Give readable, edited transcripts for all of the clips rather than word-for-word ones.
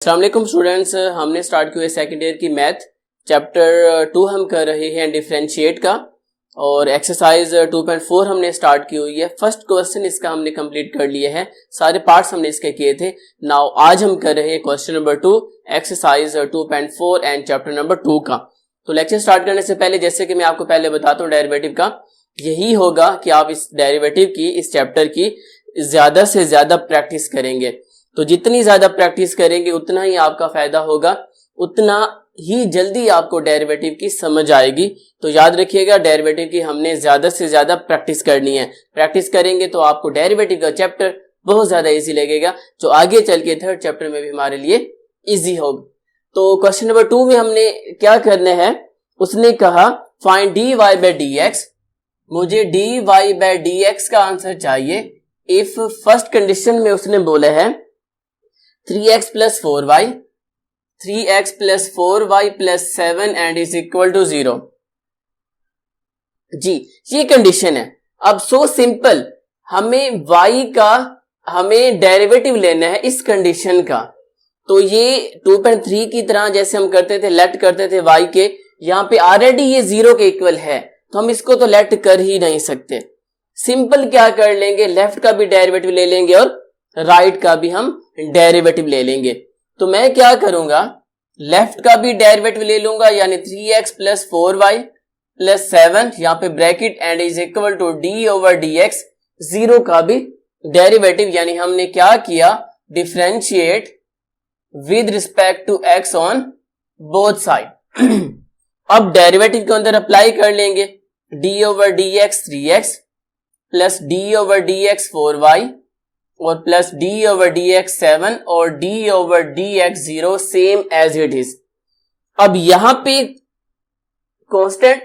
अस्सलाम वालेकुम स्टूडेंट्स, हमने स्टार्ट किया सेकेंड ईयर की मैथ चैप्टर 2 हम कर रहे हैं डिफरेंशिएट का और एक्सरसाइज 2.4 हमने स्टार्ट की हुई है। फर्स्ट क्वेश्चन इसका हमने कंप्लीट कर लिए हैं, सारे पार्ट्स हमने इसके किए थे। नाउ आज हम कर रहे हैं question number 2 exercise 2.4 and chapter number 2 का। तो लेक्चर स्टार्ट करने से पहले जैसे कि मैं आपको पहले बताता हूँ डेरिवेटिव का यही होगा कि आप इस डेरिवेटिव की इस चैप्टर की ज्यादा से ज्यादा प्रैक्टिस करेंगे। तो जितनी ज्यादा प्रैक्टिस करेंगे उतना ही आपका फायदा होगा, उतना ही जल्दी आपको डेरिवेटिव की समझ आएगी। तो याद रखिएगा डेरिवेटिव की हमने ज्यादा से ज्यादा प्रैक्टिस करनी है। प्रैक्टिस करेंगे तो आपको डेरिवेटिव का चैप्टर बहुत ज्यादा इजी लगेगा, जो आगे चल के थर्ड चैप्टर में भी हमारे लिए इजी होगा। तो क्वेश्चन नंबर 2 में हमने क्या करना है, उसने कहा फाइंड dy बाय dx। मुझे dy बाय dx का आंसर चाहिए इफ फर्स्ट कंडीशन में उसने बोला है 3x plus 4y 3x plus 4y plus 7 and is equal to 0। जी ये कंडीशन है। अब सो सिंपल, हमें y का हमें डेरिवेटिव लेना है इस कंडीशन का। तो ये 2.3 की तरह जैसे हम करते थे लेट करते थे y के, यहाँ पे ऑलरेडी ये 0 के इक्वल है तो हम इसको तो लेट कर ही नहीं सकते। सिंपल क्या कर लेंगे, लेफ्ट का भी डेरिवेटिव ले लेंगे और राइट का भी हम डेरिवेटिव ले लेंगे। तो मैं क्या करूंगा, लेफ्ट का भी डेरिवेटिव ले लूंगा यानी 3x प्लस 4y प्लस 7 यहाँ पे bracket and is equal to d over dx, 0 का भी डेरिवेटिव यानी हमने क्या किया, differentiate with respect to x on both side. अब डेरिवेटिव के अंदर अप्लाई कर लेंगे, d over dx 3x plus d over dx 4y और प्लस d ओवर dx 7 और d over dx 0 same as it is. अब यहां पे कांस्टेंट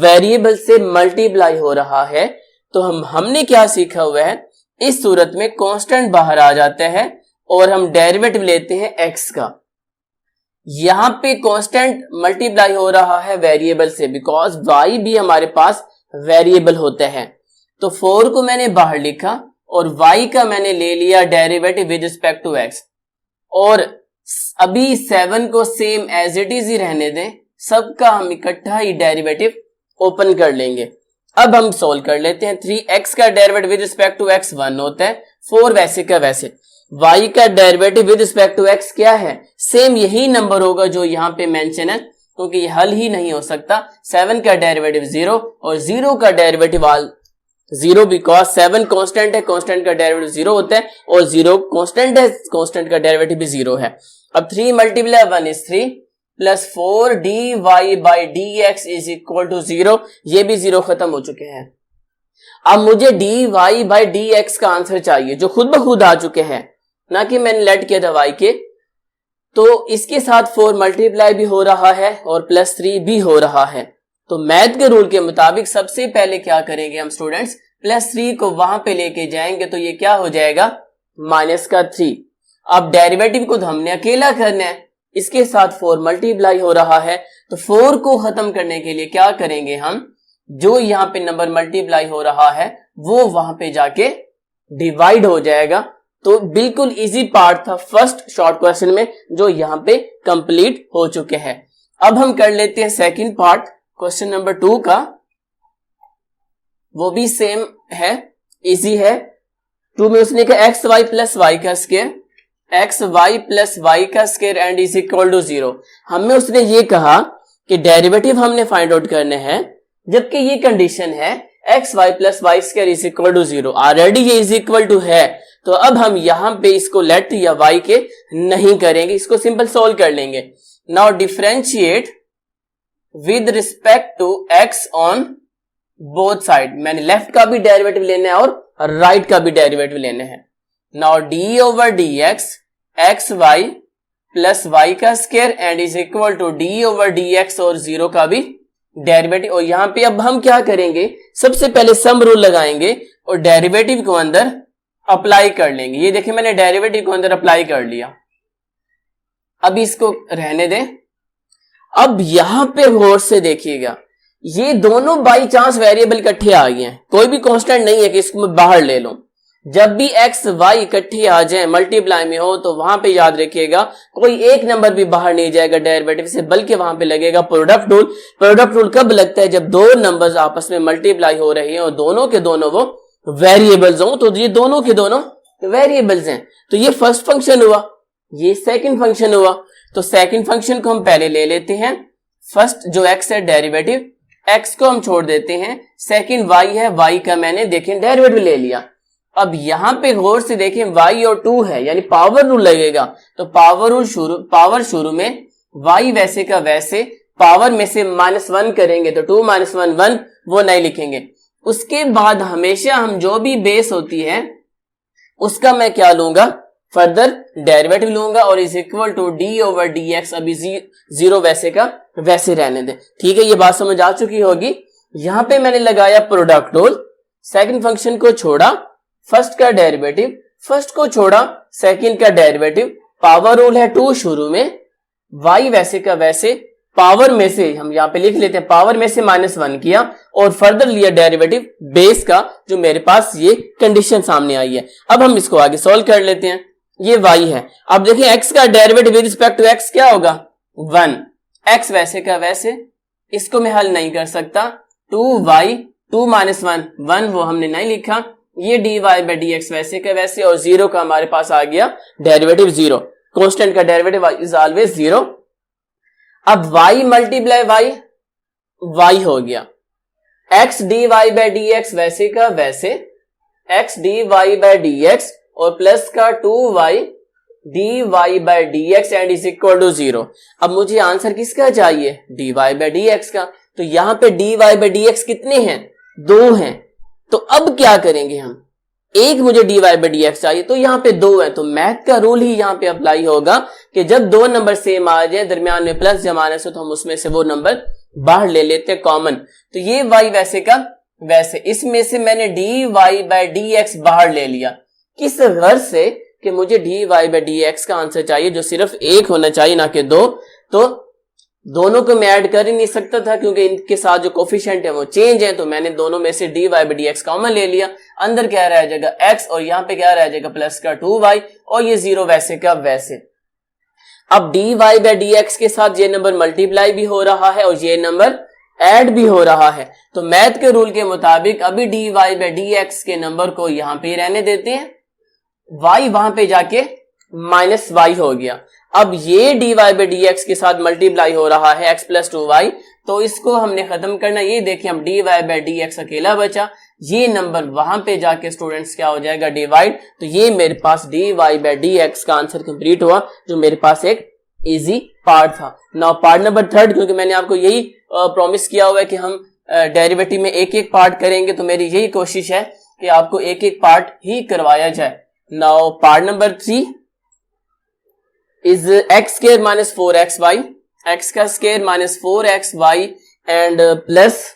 वेरिएबल से मल्टीप्लाई हो रहा है तो हमने क्या सीखा हुआ है, इस सूरत में कांस्टेंट बाहर आ जाता है और हम डेरिवेटिव लेते हैं x का। यहां पे कांस्टेंट मल्टीप्लाई हो रहा है वेरिएबल से, बिकॉज y भी हमारे पास वेरिएबल होता है। तो 4 को मैंने बाहर लिखा और y का मैंने ले लिया derivative with respect to x, और अभी 7 को सेम एज इट इज ही रहने दें, सबका हम इकट्ठा ही डेरिवेटिव ओपन कर लेंगे। अब हम सोल्व कर लेते हैं। 3x का derivative with respect to x 1 होता है, 4 वैसे का वैसे। y का derivative with respect to x क्या है, सेम यही नंबर होगा जो यहाँ पे मेंशन है, क्योंकि ये हल ही नहीं हो सकता। 7 का डेरिवेटिव 0 और 0 का डेरिवेटिव 0 बिकॉज 7 कांस्टेंट है, कांस्टेंट का डेरिवेटिव 0 होता है और 0 कांस्टेंट है, कांस्टेंट का डेरिवेटिव भी 0 है। अब 3 multiply 1 is 3 plus 4 dy by dx is equal to 0, ये भी 0 खत्म हो चुके हैं। अब मुझे dy बाई dx का आंसर चाहिए जो खुद ब खुद आ चुके हैं, ना कि मैंने लेट किया था y के। तो इसके साथ 4 मल्टीप्लाई भी हो रहा है और प्लस 3 भी हो रहा है। तो मैथ के रूल के मुताबिक सबसे पहले क्या करेंगे हम स्टूडेंट्स, प्लस 3 को वहां पे लेके जाएंगे तो ये क्या हो जाएगा, माइनस का 3। अब डेरिवेटिव को तो हमने अकेला करना है, इसके साथ 4 मल्टीप्लाई हो रहा है तो 4 को खत्म करने के लिए क्या करेंगे हम, जो यहाँ पे नंबर मल्टीप्लाई हो रहा है वो वहां पे जाके डिवाइड हो जाएगा। तो बिल्कुल इजी पार्ट था फर्स्ट शॉर्ट क्वेश्चन में जो यहाँ पे कंप्लीट हो चुके हैं। अब हम कर लेते हैं सेकंड पार्ट क्वेश्चन नंबर 2 का, वो भी सेम है, इजी है। 2 में उसने कहा एक्स वाई प्लस वाई का square, x y plus y का square and is equal to 0। हमें उसने ये कहा कि डेरिवेटिव हमने फाइंड आउट करने हैं, जबकि ये कंडीशन है x y plus y square is equal to 0, already ये इज इक्वल टू है। तो अब हम यहां पे इसको लेट या वाई के नहीं करेंगे, इसको सिंपल सोल्व कर लेंगे। Now differentiate with respect to x on both side, मैंने लेफ्ट का भी डेरिवेटिव लेना है और राइट का भी डेरिवेटिव लेना है। Now d over dx x y plus y का square and is equal to d over dx और 0 का भी डेरिवेटिव। और यहां पे अब हम क्या करेंगे, सबसे पहले सम रूल लगाएंगे और डेरिवेटिव को अंदर अप्लाई कर लेंगे। ये देखिए मैंने डेरिवेटिव को अंदर अप्लाई कर लिया, अब इसको रहने दें। अब यहां पे गौर से देखिएगा, ये दोनों बाई चांस वेरिएबल इकट्ठे आ गए हैं, कोई भी कांस्टेंट नहीं है कि इसको मैं बाहर ले लूं। जब भी एक्स वाई इकट्ठे आ जाए मल्टीप्लाई में हो तो वहां पे याद रखिएगा कोई एक नंबर भी बाहर नहीं जाएगा डेरिवेटिव से, बल्कि वहां पे लगेगा प्रोडक्ट रूल। प्रोडक्ट रूल कब लगता है? जब दो नंबर्स आपस में मल्टीप्लाई हो रहे हैं और दोनों के दोनों वो वेरिएबल्स हो, तो ये दोनों के दोनों वेरिएबल्स हैं। तो ये फर्स्ट फंक्शन हुआ, ये सेकंड फंक्शन हुआ। तो सेकंड फंक्शन को हम पहले ले लेते हैं। फर्स्ट जो एक्स है डेरिवेटिव, एक्स को हम छोड़ देते हैं। सेकंड वाई है, वाई का मैंने देखें डेरिवेटिव ले लिया। अब यहां पे गौर से देखें y और 2 है, यानी पावर रूल लगेगा। तो पावर शुरू में y वैसे का वैसे, पावर में से -1 करेंगे तो 2 - 1 1, वो नहीं लिखेंगे। उसके बाद हमेशा हम जो भी बेस होती है उसका मैं क्या लूंगा? फर्दर डेरिवेटिव लूंगा और इज इक्वल टू d/dx। अभी जीरो वैसे का वैसे रहने दें। ठीक है, ये बात समझ आ चुकी होगी। यहां पे मैंने लगाया प्रोडक्ट रूल, सेकंड फंक्शन को छोड़ा, फर्स्ट का डेरिवेटिव, फर्स्ट को छोड़ा, सेकंड का डेरिवेटिव, पावर रूल है 2 शुरू में, y वैसे का वैसे, पावर में से हम यहां पे लिख लेते हैं, पावर में से -1 किया और फर्दर लिया डेरिवेटिव बेस का, जो मेरे पास ये कंडीशन सामने आई है। अब हम इसको आगे सॉल्व कर लेते हैं। ये y है। अब देखिए x का derivative with respect to x क्या होगा? 1। x वैसे का वैसे, इसको मैं हल नहीं कर सकता। 2y, 2 - 1 1, वो हमने नहीं लिखा। ये dy/dx वैसे का वैसे, और 0 का हमारे पास आ गया डेरिवेटिव 0। कांस्टेंट का डेरिवेटिव इज ऑलवेज 0। अब y मल्टीप्लाई y हो गया। x dy/dx वैसे का वैसे, x dy/dx और प्लस का 2y dy/dx and is equal to 0। अब मुझे आंसर किसका चाहिए? dy/dx का। तो यहां पे dy/dx कितने हैं? 2 हैं। तो अब क्या करेंगे हम? एक मुझे dy/dx चाहिए, तो यहां पे 2 है। तो मैथ का रूल ही यहां पे अप्लाई होगा कि जब दो नंबर सेम आ जाए, दरमियान में प्लस जमाने से, तो हम उसमें से वो नंबर बाहर ले लेते हैं कॉमन। तो ये y वैसे का वैसे, इसमें से मैंने dy/dx बाहर ले लिया। किस गर्ज से? कि मुझे dy/dx का आंसर चाहिए जो सिर्फ 1 होना चाहिए, ना कि 2। तो दोनों को मैं ऐड कर ही नहीं सकता था क्योंकि इनके साथ जो कोफिशिएंट है वो चेंज है। तो मैंने दोनों में से dy/dx कॉमन ले लिया। अंदर क्या रह जाएगा? x, और यहां पे क्या रह जाएगा? प्लस का 2y, और ये 0 वैसे का वैसे। अब dy/dx के साथ ये नंबर मल्टीप्लाई भी हो रहा है और ये नंबर ऐड भी हो रहा है। तो मैथ के रूल के मुताबिक अभी dy/dx के नंबर को यहां पे रहने देते हैं, y वहां पे जाके -y हो गया। अब ये dy/dx के साथ मल्टीप्लाई हो रहा है x + 2y, तो इसको हमने खत्म करना। ये देखिए हम dy/dx अकेला बचा, ये नंबर वहां पे जाके स्टूडेंट्स क्या हो जाएगा? डिवाइड। तो ये मेरे पास dy/dx का आंसर कंप्लीट हुआ, जो मेरे पास एक इजी पार्ट था। नाउ पार्ट नंबर 3, क्योंकि मैंने आपको यही प्रॉमिस किया हुआ है कि हम डेरिवेटिव में एक एक पार्ट करेंगे, तो मेरी यही कोशिश है कि आपको एक एक पार्ट ही करवाया जाए। Now part number 3 is x² - 4xy, x का square -4xy and plus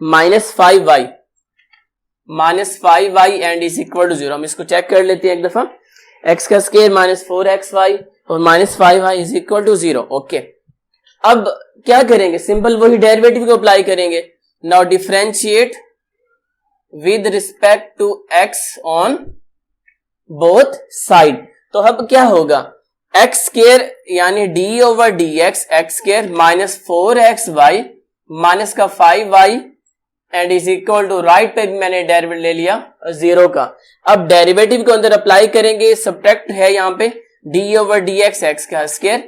-5y and is equal to 0। हम इसको चेक कर लेते हैं एक दफा। x का स्क्वायर -4xy और -5y is equal to 0। Okay, अब क्या करेंगे? सिंपल वही डेरिवेटिव को अप्लाई करेंगे। Now differentiate with respect to x on both side. तो अब क्या होगा? x² यानी d/dx x² -4xy माइनस का 5y and is equal to, right पे भी मैंने डेरिवेटिव ले लिया 0 का। अब डेरिवेटिव को अंदर अप्लाई करेंगे, सब्ट्रैक्ट है यहाँ पे d/dx x²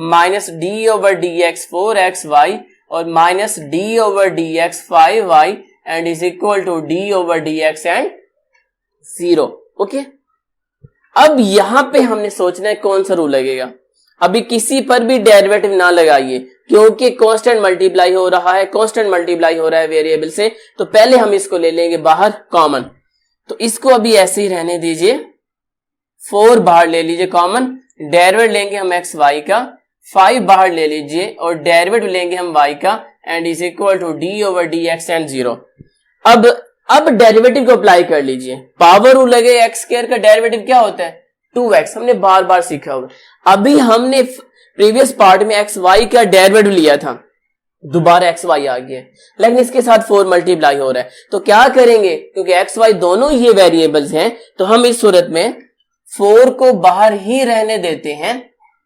minus d/dx 4xy और minus d/dx 5y and is equal to d/dx and 0। Okay, अब यहां पे हमने सोचना है कौन सा रूल लगेगा। अभी किसी पर भी डेरिवेटिव ना लगाइए क्योंकि कांस्टेंट मल्टीप्लाई हो रहा है, कांस्टेंट मल्टीप्लाई हो रहा है वेरिएबल से। तो पहले हम इसको ले लेंगे बाहर कॉमन। तो इसको अभी ऐसे ही रहने दीजिए, 4 बाहर ले लीजिए कॉमन, डेरिवेटिव लेंगे हम एक्स वाई का, 5 बाहर ले लीजिए और डेरिवेटिव लेंगे हम y का and is equal to d/dx and 0। अब डेरिवेटिव को अप्लाई कर लीजिए। पावर रूल लगे, x² का डेरिवेटिव क्या होता है? 2x। हमने बार बार सीखा होगा। अभी हमने प्रीवियस पार्ट में एक्स वाई का डेरिवेटिव लिया था, दोबारा एक्स वाई आ गया, लेकिन इसके साथ 4 मल्टीप्लाई हो रहा है। तो क्या करेंगे, क्योंकि एक्स वाई दोनों ये वेरिएबल्स हैं, तो हम इस सूरत में 4 को बाहर ही रहने देते हैं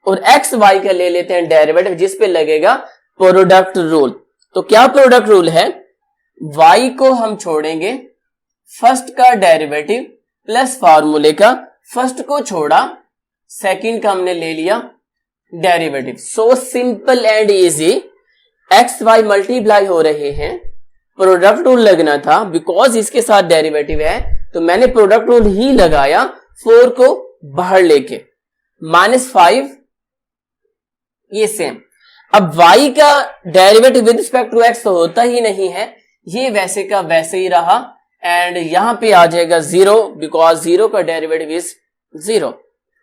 और एक्स वाई का ले लेते हैं डेरिवेटिव, जिस पे लगेगा प्रोडक्ट रूल। तो क्या प्रोडक्ट रूल है, वाई को हम छोड़ेंगे फर्स्ट का डेरिवेटिव प्लस फार्मूले का, फर्स्ट को छोड़ा, सेकंड का हमने ले लिया derivative. So simple and easy, x y multiply हो रहे हैं, प्रोडक्ट रूल लगना था, बिकॉज इसके साथ डेरिवेटिव है तो मैंने प्रोडक्ट रूल ही लगाया 4 को बाहर लेके, -5 ये सेम। अब y का derivative with respect to x तो होता ही नहीं है, ये वैसे का वैसे ही रहा एंड यहां पे आ जाएगा 0 बिकॉज 0 का derivative is 0।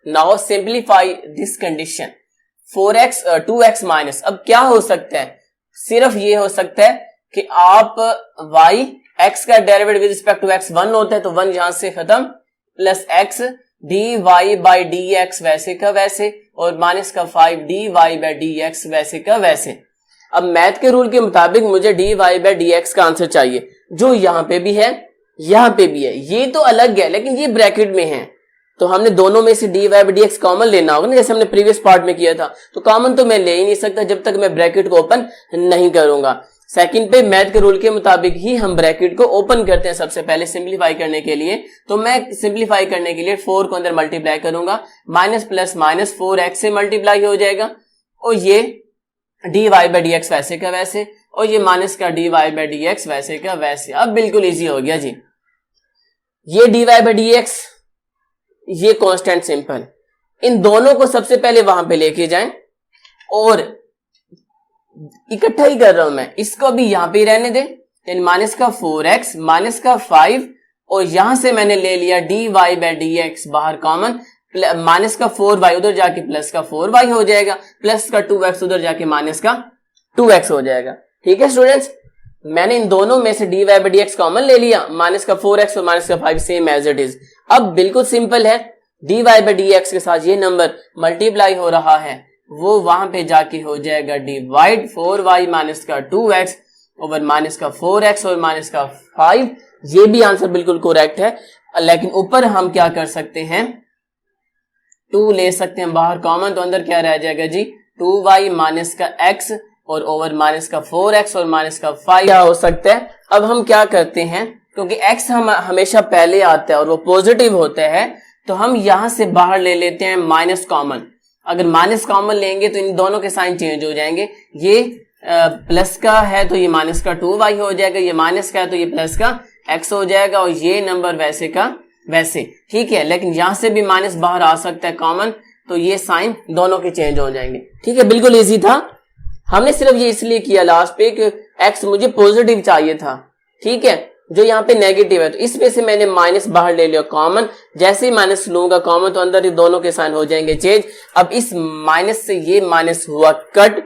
Now simplify this condition, 4x 2x minus, अब क्या हो सकता है, सिर्फ ये हो सकता है कि आप y x का derivative with respect to x 1 होता है तो 1 यहां से खत्म, plus x dy by dx वैसे का वैसे और माइनस का 5 dy बाई dx वैसे का वैसे। अब मैथ के रूल के मुताबिक मुझे dy बाई dx का आंसर चाहिए, जो यहां पे भी है यहां पे भी है, ये तो अलग है लेकिन ये ब्रैकेट में है, तो हमने दोनों में से dy बाई dx कॉमन लेना होगा ना, जैसे हमने प्रीवियस पार्ट में किया था। तो कॉमन तो मैं ले ही नहीं सकता जब तक मैं ब्रैकेट को ओपन नहीं करूंगा। सेकंड पे मैथ के रूल के मुताबिक ही हम ब्रैकेट को ओपन करते हैं सबसे पहले सिंप्लीफाई करने के लिए। तो मैं सिंप्लीफाई करने के लिए 4 को अंदर मल्टीप्लाई करूंगा, माइनस प्लस माइनस 4x से मल्टीप्लाई हो जाएगा और ये dy बाई dx वैसे का वैसे और ये माइनस का dy बाई dx वैसे का वैसे। अब बिल्कुल इजी हो गया जी, ये dy बाई dx ये कांस्टेंट सिंपल, इन दोनों को सबसे पहले वहां पे लेके जाएं और इकट्ठा ही कर रहा हूं मैं, इसको भी यहां पे ही रहने दें, माइनस का 4x माइनस का 5 और यहां से मैंने ले लिया dy बाई dx बाहर कॉमन, माइनस का 4y उधर जाके प्लस का 4y हो जाएगा, प्लस का 2x उधर जाके माइनस का 2x हो जाएगा। ठीक है स्टूडेंट्स, मैंने इन दोनों में से dy बाई dx कॉमन ले लिया, माइनस का 4x और माइनस का 5 सेम एज इट इज। अब बिल्कुल सिंपल है, dy बाई dx के साथ ये नंबर मल्टीप्लाई हो रहा है, वो वहां पे जाके हो जाएगा डिवाइड 4y माइनस का 2x ओवर माइनस का 4x और माइनस का 5। ये भी आंसर बिल्कुल करेक्ट है, लेकिन ऊपर हम क्या कर सकते हैं, 2 ले सकते हैं बाहर कॉमन, तो अंदर क्या रह जाएगा जी 2y माइनस का x और ओवर माइनस का 4x और माइनस का 5 क्या हो सकता है। अब हम क्या करते हैं, क्योंकि x हम हमेशा पहले आता है और वो पॉजिटिव होता है, तो हम यहां से बाहर ले लेते हैं माइनस कॉमन। अगर माइनस कॉमन लेंगे तो इन दोनों के साइन चेंज हो जाएंगे, ये प्लस का है तो ये माइनस का 2y हो जाएगा, ये माइनस का है तो ये प्लस का x हो जाएगा और ये नंबर वैसे का वैसे। ठीक है, लेकिन यहां से भी माइनस बाहर आ सकता है कॉमन, तो ये साइन दोनों के चेंज हो जाएंगे। ठीक है, बिल्कुल इजी था, हमने सिर्फ ये इसलिए किया लास्ट पे कि x मुझे पॉजिटिव चाहिए था। ठीक है, जो यहाँ पे नेगेटिव है तो इसमें से मैंने माइनस बाहर ले लिया कॉमन, जैसे ही माइनस लूंगा कॉमन तो अंदर ही दोनों के साइन हो जाएंगे चेंज। अब इस माइनस से ये माइनस हुआ कट,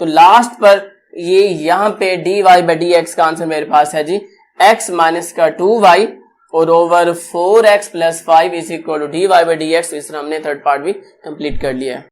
तो लास्ट पर ये यहाँ पे dy बाई dx का आंसर मेरे पास है जी x माइनस का 2y और over 4x plus 5 is equal to dy by dx। तो इस तरह हमने थर्ड पार्ट भी कंप्लीट कर लिया है।